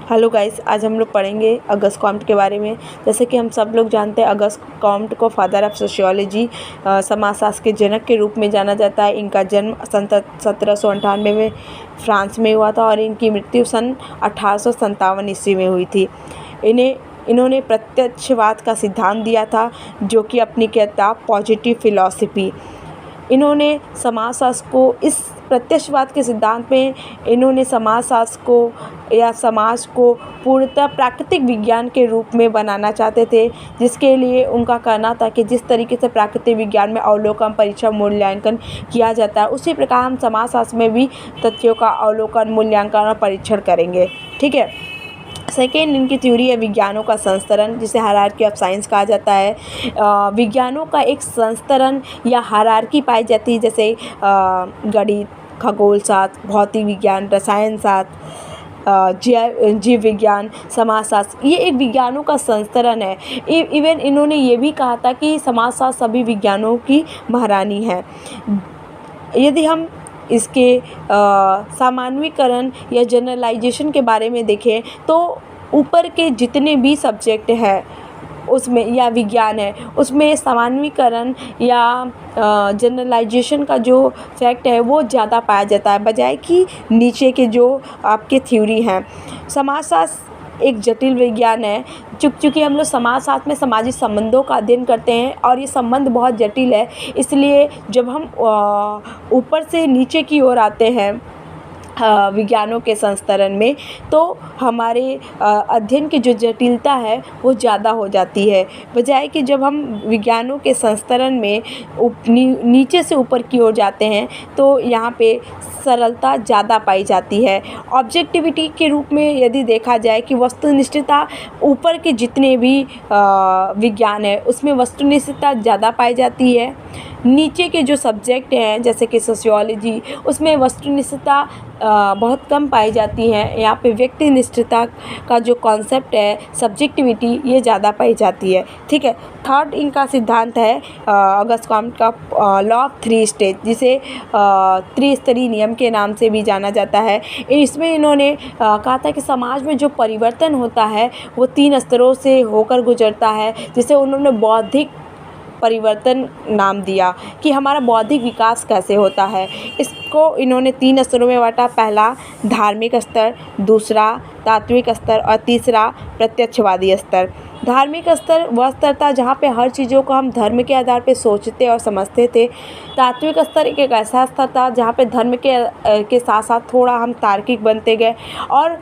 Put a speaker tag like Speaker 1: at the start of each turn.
Speaker 1: Hello guys, आज हम लोग पढ़ेंगे अगस्त कॉम्ट के बारे में। जैसे कि हम सब लोग जानते हैं, अगस्त कॉम्ट को फादर ऑफ सोशियोलॉजी, समाजशास्त्र के जनक के रूप में जाना जाता है। इनका जन्म सन 1798 में फ्रांस में हुआ था और इनकी मृत्यु सन 1857 ईस्वी में हुई थी। इन्होंने प्रत्यक्षवाद का सिद्धांत दिया था, जो कि अपनी किताब पॉजिटिव फिलॉसफी। इन्होंने समाजशास्त्र को इस प्रत्यक्षवाद के सिद्धांत में इन्होंने समाजशास्त्र को या समाज को पूर्णतः प्राकृतिक विज्ञान के रूप में बनाना चाहते थे, जिसके लिए उनका कहना था कि जिस तरीके से प्राकृतिक विज्ञान में अवलोकन, परीक्षण, मूल्यांकन किया जाता है, उसी प्रकार हम समाजशास्त्र में भी तथ्यों का अवलोकन, मूल्यांकन और परीक्षण करेंगे। ठीक है। सेकेंड, इनकी थ्योरी है विज्ञानों का संस्तरण, जिसे हायरार्की ऑफ साइंस कहा जाता है। विज्ञानों का एक संस्तरण या हायरार्की पाई जाती है, जैसे गणित, खगोल शास्त्र, भौतिक विज्ञान, रसायन शास्त्र, जीव विज्ञान, समाजशास्त्र। ये एक विज्ञानों का संस्तरण है। इवन इन्होंने ये भी कहा था कि समाजशास्त्र सभी विज्ञानों की महारानी है। यदि हम इसके सामान्यीकरण या जनरलाइजेशन के बारे में देखें, तो ऊपर के जितने भी सब्जेक्ट हैं उसमें या विज्ञान है, उसमें सामान्यीकरण या जनरलाइजेशन का जो फैक्ट है वो ज़्यादा पाया जाता है, बजाय कि नीचे के जो आपके थ्योरी हैं। समाजशास्त्र एक जटिल विज्ञान है। चूँकि हम लोग समाजशास्त्र में सामाजिक संबंधों का अध्ययन करते हैं और ये संबंध बहुत जटिल है, इसलिए जब हम ऊपर से नीचे की ओर आते हैं विज्ञानों के संस्तरण में, तो हमारे अध्ययन की जो जटिलता है वो ज़्यादा हो जाती है, बजाय कि जब हम विज्ञानों के संस्तरण में नीचे से ऊपर की ओर जाते हैं तो यहाँ पे सरलता ज़्यादा पाई जाती है। ऑब्जेक्टिविटी के रूप में यदि देखा जाए कि वस्तुनिष्ठता, ऊपर के जितने भी विज्ञान है उसमें वस्तुनिष्ठता ज़्यादा पाई जाती है। नीचे के जो सब्जेक्ट हैं जैसे कि सोशियोलॉजी, उसमें वस्तुनिष्ठता बहुत कम पाई जाती है। यहाँ पे व्यक्तिनिष्ठता का जो कॉन्सेप्ट है, सब्जेक्टिविटी, ये ज़्यादा पाई जाती है। ठीक है। थर्ड इनका सिद्धांत है अगस्त कॉम्ट का लॉ ऑफ 3 स्टेज, जिसे त्रिस्तरीय नियम के नाम से भी जाना जाता है। इसमें इन्होंने कहा था कि समाज में जो परिवर्तन होता है वो 3 स्तरों से होकर गुजरता है, जिसे उन्होंने बौद्धिक परिवर्तन नाम दिया कि हमारा बौद्धिक विकास कैसे होता है। इसको इन्होंने 3 स्तरों में बांटा। पहला धार्मिक स्तर, दूसरा तात्विक स्तर और तीसरा प्रत्यक्षवादी स्तर। धार्मिक स्तर वह स्तर था जहाँ पे हर चीज़ों को हम धर्म के आधार पे सोचते और समझते थे। तात्विक स्तर एक ऐसा स्तर था जहाँ पे धर्म के साथ साथ थोड़ा हम तार्किक बनते गए। और